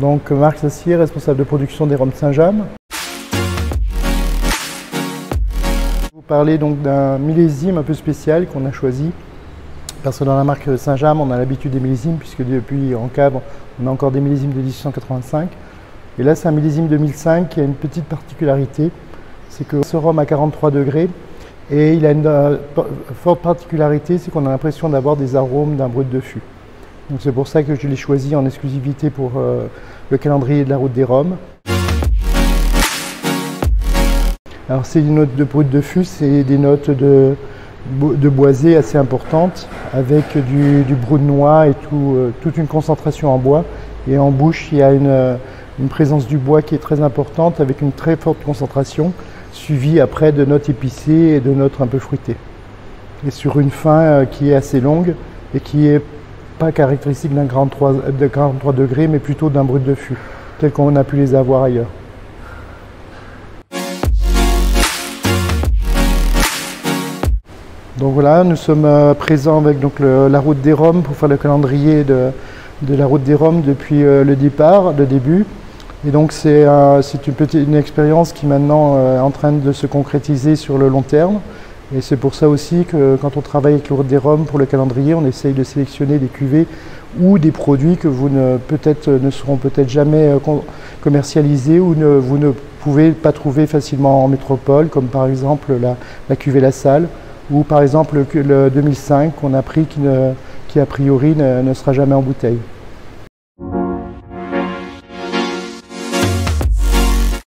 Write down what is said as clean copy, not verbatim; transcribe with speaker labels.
Speaker 1: Donc Marc Sassier, responsable de production des rhums Saint-James. Je vais vous parler donc d'un millésime un peu spécial qu'on a choisi. Parce que dans la marque Saint-James, on a l'habitude des millésimes, puisque depuis en cave, on a encore des millésimes de 1885. Et là, c'est un millésime 2005 qui a une petite particularité, c'est que ce rhum à 43 degrés, et il a une forte particularité, c'est qu'on a l'impression d'avoir des arômes d'un brut de fût. Donc c'est pour ça que je l'ai choisi en exclusivité pour le calendrier de la route des rhums. Alors c'est des notes de brut de fût, c'est des notes de boisé assez importantes, avec du brut de noix et toute une concentration en bois. Et en bouche, il y a une présence du bois qui est très importante, avec une très forte concentration, suivie après de notes épicées et de notes un peu fruitées. Et sur une fin qui est assez longue et qui n'est pas caractéristique d'un 43 degrés, mais plutôt d'un brut de fût, tel qu'on a pu les avoir ailleurs. Donc voilà, nous sommes présents avec donc, la route des rhums pour faire le calendrier de la route des rhums depuis le début. Et donc c'est une expérience qui maintenant est en train de se concrétiser sur le long terme. Et c'est pour ça aussi que quand on travaille avec la route des rhums pour le calendrier, on essaye de sélectionner des cuvées ou des produits que vous ne seront peut-être jamais commercialisés ou vous ne pouvez pas trouver facilement en métropole, comme par exemple la cuvée La Salle, ou par exemple le 2005 qu'on a pris qui a priori ne sera jamais en bouteille.